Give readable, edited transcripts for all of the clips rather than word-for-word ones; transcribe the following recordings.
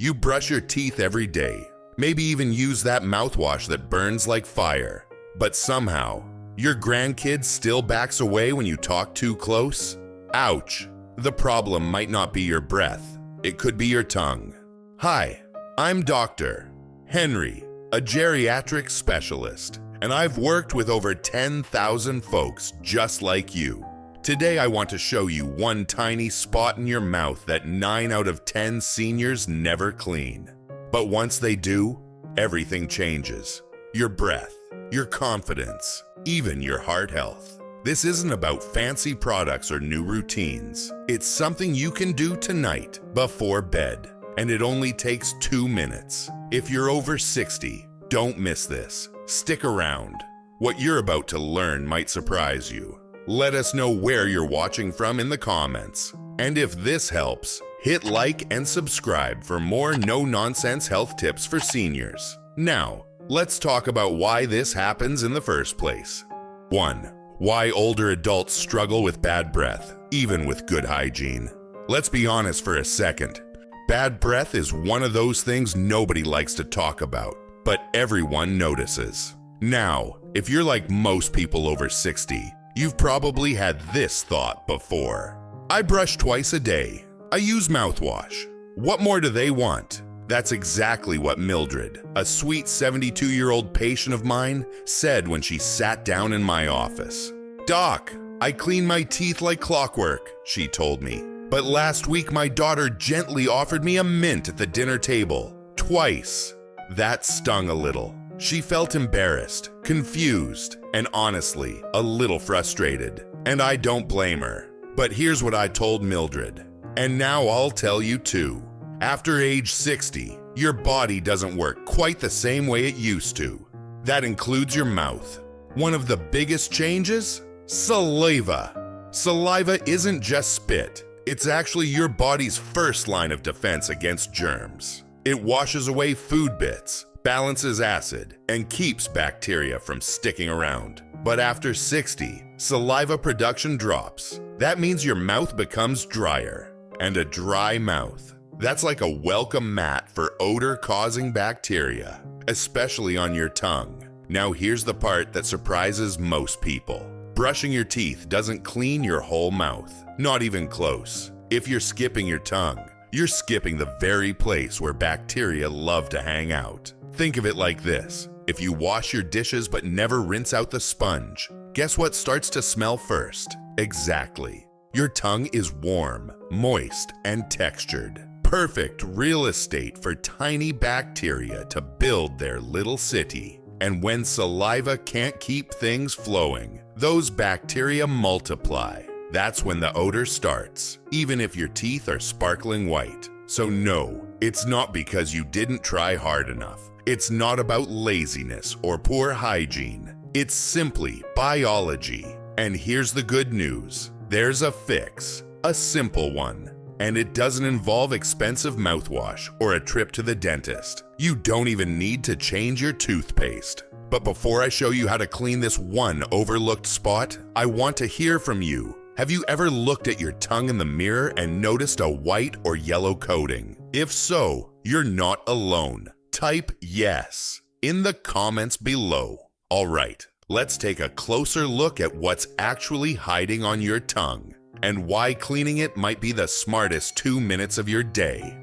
You brush your teeth every day, maybe even use that mouthwash that burns like fire. But somehow, your grandkid still backs away when you talk too close? Ouch! The problem might not be your breath, it could be your tongue. Hi, I'm Dr. Henry, a geriatric specialist, and I've worked with over 10,000 folks just like you. Today I want to show you one tiny spot in your mouth that 9 out of 10 seniors never clean. But once they do, everything changes. Your breath, your confidence, even your heart health. This isn't about fancy products or new routines. It's something you can do tonight before bed, and it only takes 2 minutes. If you're over 60, don't miss this. Stick around. What you're about to learn might surprise you. Let us know where you're watching from in the comments. And if this helps, hit like and subscribe for more no-nonsense health tips for seniors. Now, let's talk about why this happens in the first place. 1. Why older adults struggle with bad breath, even with good hygiene. Let's be honest for a second. Bad breath is one of those things nobody likes to talk about, but everyone notices. Now, if you're like most people over 60, you've probably had this thought before. I brush twice a day. I use mouthwash. What more do they want? That's exactly what Mildred, a sweet 72-year-old patient of mine, said when she sat down in my office. "Doc, I clean my teeth like clockwork," she told me. "But last week my daughter gently offered me a mint at the dinner table. Twice." That stung a little. She felt embarrassed, confused, and honestly, a little frustrated. And I don't blame her. But here's what I told Mildred. And now I'll tell you too. After age 60, your body doesn't work quite the same way it used to. That includes your mouth. One of the biggest changes? Saliva. Saliva isn't just spit. It's actually your body's first line of defense against germs. It washes away food bits, balances acid, and keeps bacteria from sticking around. But after 60, saliva production drops. That means your mouth becomes drier. And a dry mouth, that's like a welcome mat for odor-causing bacteria, especially on your tongue. Now here's the part that surprises most people. Brushing your teeth doesn't clean your whole mouth, not even close. If you're skipping your tongue, you're skipping the very place where bacteria love to hang out. Think of it like this. If you wash your dishes but never rinse out the sponge, guess what starts to smell first? Exactly. Your tongue is warm, moist, and textured. Perfect real estate for tiny bacteria to build their little city. And when saliva can't keep things flowing, those bacteria multiply. That's when the odor starts, even if your teeth are sparkling white. So no, it's not because you didn't try hard enough. It's not about laziness or poor hygiene. It's simply biology. And here's the good news. There's a fix, a simple one. And it doesn't involve expensive mouthwash or a trip to the dentist. You don't even need to change your toothpaste. But before I show you how to clean this one overlooked spot, I want to hear from you. Have you ever looked at your tongue in the mirror and noticed a white or yellow coating? If so, you're not alone. Type yes in the comments below. All right, let's take a closer look at what's actually hiding on your tongue and why cleaning it might be the smartest 2 minutes of your day.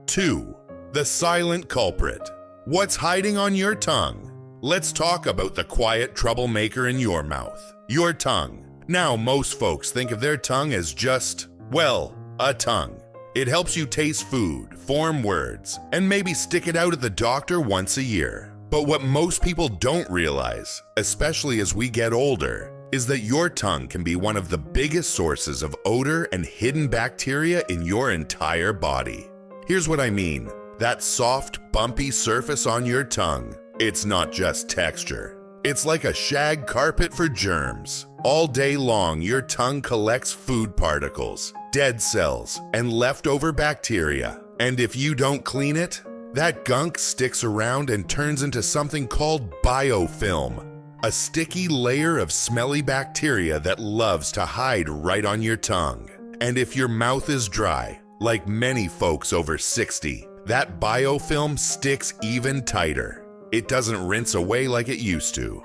2. The silent culprit. What's hiding on your tongue? Let's talk about the quiet troublemaker in your mouth, your tongue. Now, most folks think of their tongue as just, well, a tongue. It helps you taste food, form words, and maybe stick it out at the doctor once a year. But what most people don't realize, especially as we get older, is that your tongue can be one of the biggest sources of odor and hidden bacteria in your entire body. Here's what I mean. That soft, bumpy surface on your tongue, it's not just texture. It's like a shag carpet for germs. All day long, your tongue collects food particles, dead cells, and leftover bacteria. And if you don't clean it, that gunk sticks around and turns into something called biofilm, a sticky layer of smelly bacteria that loves to hide right on your tongue. And if your mouth is dry, like many folks over 60, that biofilm sticks even tighter. It doesn't rinse away like it used to.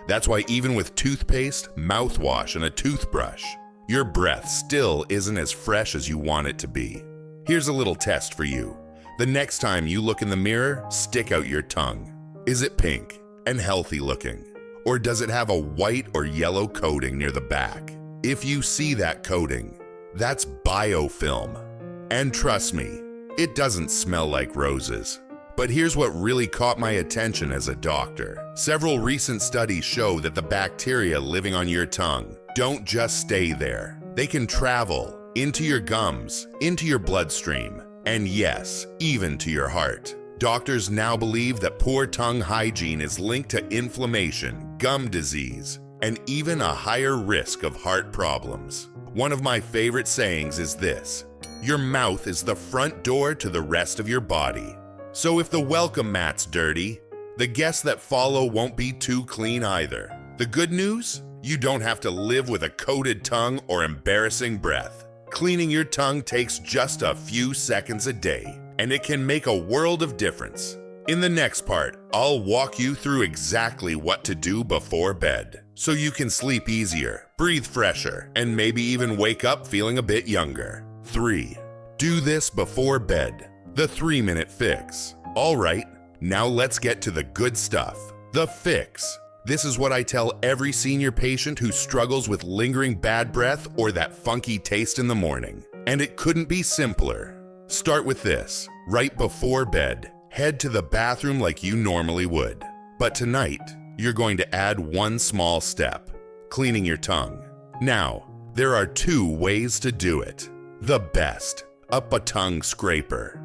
That's why even with toothpaste, mouthwash, and a toothbrush, your breath still isn't as fresh as you want it to be. Here's a little test for you. The next time you look in the mirror, stick out your tongue. Is it pink and healthy looking? Or does it have a white or yellow coating near the back? If you see that coating, that's biofilm. And trust me, it doesn't smell like roses. But here's what really caught my attention as a doctor. Several recent studies show that the bacteria living on your tongue don't just stay there. They can travel into your gums, into your bloodstream, and yes, even to your heart. Doctors now believe that poor tongue hygiene is linked to inflammation, gum disease, and even a higher risk of heart problems. One of my favorite sayings is this: your mouth is the front door to the rest of your body. So if the welcome mat's dirty, the guests that follow won't be too clean either. The good news? You don't have to live with a coated tongue or embarrassing breath. Cleaning your tongue takes just a few seconds a day, and it can make a world of difference. In the next part, I'll walk you through exactly what to do before bed, so you can sleep easier, breathe fresher, and maybe even wake up feeling a bit younger. 3. Do this before bed. The 3-minute fix. All right, now let's get to the good stuff. The fix. This is what I tell every senior patient who struggles with lingering bad breath or that funky taste in the morning. And it couldn't be simpler. Start with this. Right before bed, head to the bathroom like you normally would. But tonight, you're going to add one small step: cleaning your tongue. Now, there are 2 ways to do it. The best, a tongue scraper.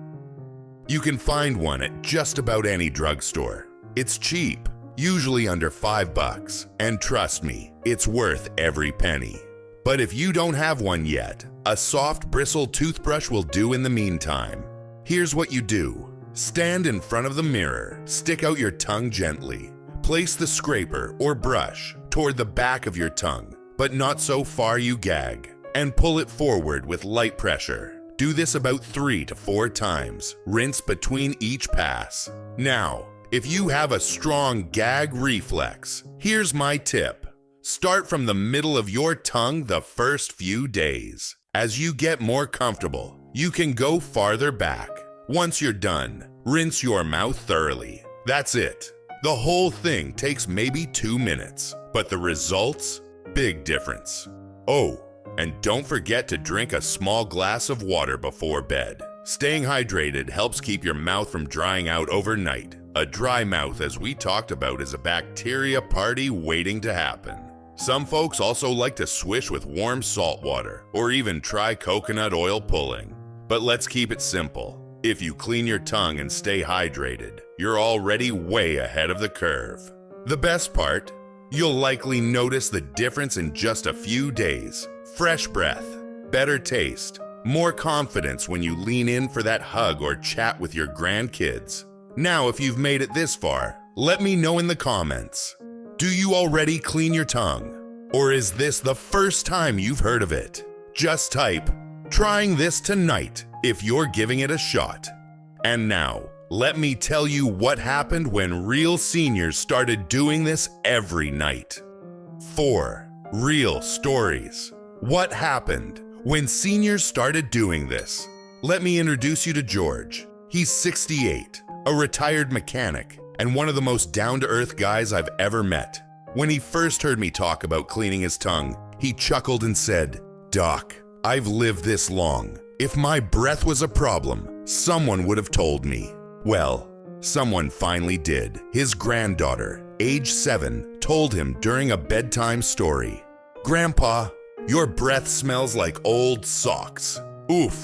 You can find one at just about any drugstore. It's cheap, usually under $5, and trust me, it's worth every penny. But if you don't have one yet, a soft bristle toothbrush will do in the meantime. Here's what you do. Stand in front of the mirror, stick out your tongue gently. Place the scraper or brush toward the back of your tongue, but not so far you gag, and pull it forward with light pressure. Do this about 3 to 4 times. Rinse between each pass. Now, if you have a strong gag reflex, here's my tip. Start from the middle of your tongue the first few days. As you get more comfortable, you can go farther back. Once you're done, rinse your mouth thoroughly. That's it. The whole thing takes maybe 2 minutes, but the results? Big difference. Oh, and don't forget to drink a small glass of water before bed. Staying hydrated helps keep your mouth from drying out overnight. A dry mouth, as we talked about, is a bacteria party waiting to happen. Some folks also like to swish with warm salt water, or even try coconut oil pulling. But let's keep it simple. If you clean your tongue and stay hydrated, you're already way ahead of the curve. The best part? You'll likely notice the difference in just a few days. Fresh breath, better taste, more confidence when you lean in for that hug or chat with your grandkids. Now, if you've made it this far, let me know in the comments. Do you already clean your tongue? Or is this the first time you've heard of it? Just type, "Trying this tonight," if you're giving it a shot. And now, let me tell you what happened when real seniors started doing this every night. 4. Real stories. What happened when seniors started doing this? Let me introduce you to George. He's 68, a retired mechanic, and one of the most down-to-earth guys I've ever met. When he first heard me talk about cleaning his tongue, he chuckled and said, "Doc, I've lived this long. If my breath was a problem, someone would have told me." Well, someone finally did. His granddaughter, age 7, told him during a bedtime story, "Grandpa, your breath smells like old socks." Oof.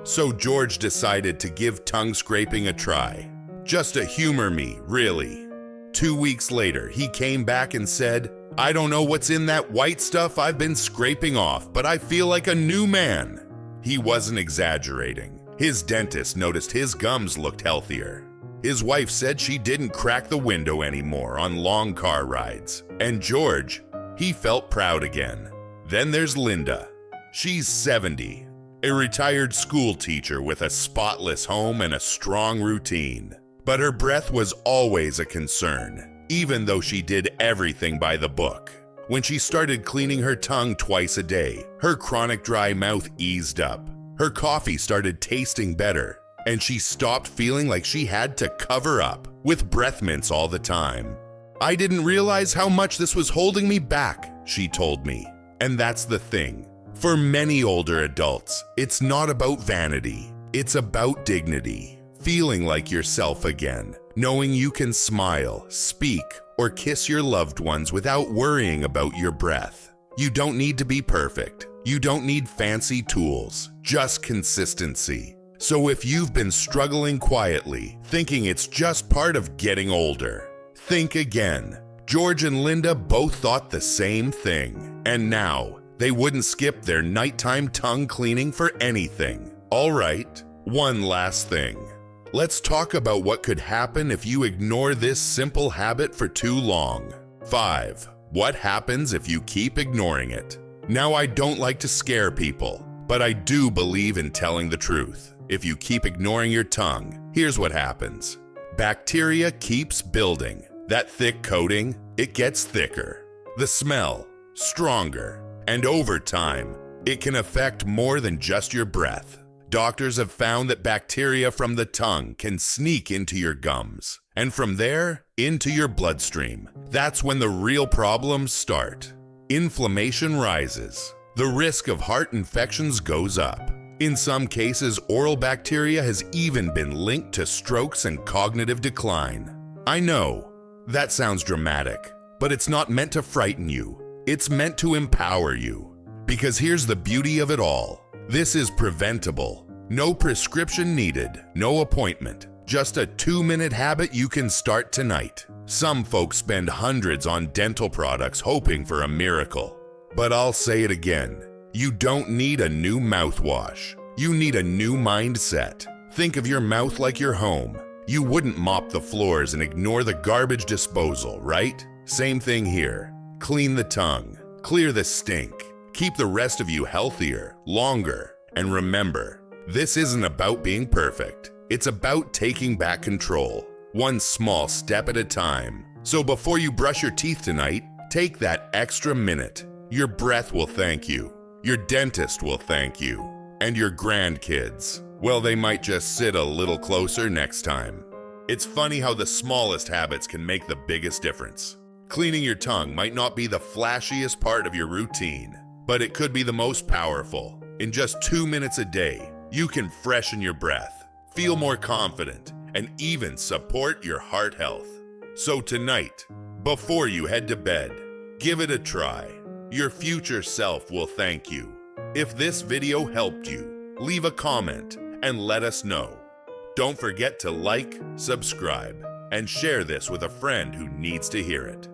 So George decided to give tongue scraping a try. Just to humor me, really. 2 weeks later, he came back and said, "I don't know what's in that white stuff I've been scraping off, but I feel like a new man." He wasn't exaggerating. His dentist noticed his gums looked healthier. His wife said she didn't crack the window anymore on long car rides. And George, he felt proud again. Then there's Linda. She's 70. a retired school teacher with a spotless home and a strong routine. But her breath was always a concern, even though she did everything by the book. When she started cleaning her tongue twice a day, her chronic dry mouth eased up. Her coffee started tasting better, and she stopped feeling like she had to cover up with breath mints all the time. "I didn't realize how much this was holding me back," she told me. And that's the thing. For many older adults, it's not about vanity. It's about dignity. Feeling like yourself again. Knowing you can smile, speak, or kiss your loved ones without worrying about your breath. You don't need to be perfect. You don't need fancy tools. Just consistency. So if you've been struggling quietly, thinking it's just part of getting older, think again. George and Linda both thought the same thing. And now, they wouldn't skip their nighttime tongue cleaning for anything. All right, one last thing. Let's talk about what could happen if you ignore this simple habit for too long. 5. What happens if you keep ignoring it? Now, I don't like to scare people, but I do believe in telling the truth. If you keep ignoring your tongue, here's what happens. Bacteria keeps building. That thick coating, it gets thicker. The smell, stronger. And over time, it can affect more than just your breath. Doctors have found that bacteria from the tongue can sneak into your gums, and from there, into your bloodstream. That's when the real problems start. Inflammation rises. The risk of heart infections goes up. In some cases, oral bacteria has even been linked to strokes and cognitive decline. I know, that sounds dramatic, but it's not meant to frighten you. It's meant to empower you. Because here's the beauty of it all. This is preventable. No prescription needed, no appointment. Just a 2-minute habit you can start tonight. Some folks spend hundreds on dental products hoping for a miracle. But I'll say it again. You don't need a new mouthwash. You need a new mindset. Think of your mouth like your home. You wouldn't mop the floors and ignore the garbage disposal, right? Same thing here. Clean the tongue, clear the stink, keep the rest of you healthier, longer, and remember, this isn't about being perfect. It's about taking back control, one small step at a time. So before you brush your teeth tonight, take that extra minute. Your breath will thank you, your dentist will thank you, and your grandkids, well, they might just sit a little closer next time. It's funny how the smallest habits can make the biggest difference. Cleaning your tongue might not be the flashiest part of your routine, but it could be the most powerful. In just 2 minutes a day, you can freshen your breath, feel more confident, and even support your heart health. So tonight, before you head to bed, give it a try. Your future self will thank you. If this video helped you, leave a comment and let us know. Don't forget to like, subscribe, and share this with a friend who needs to hear it.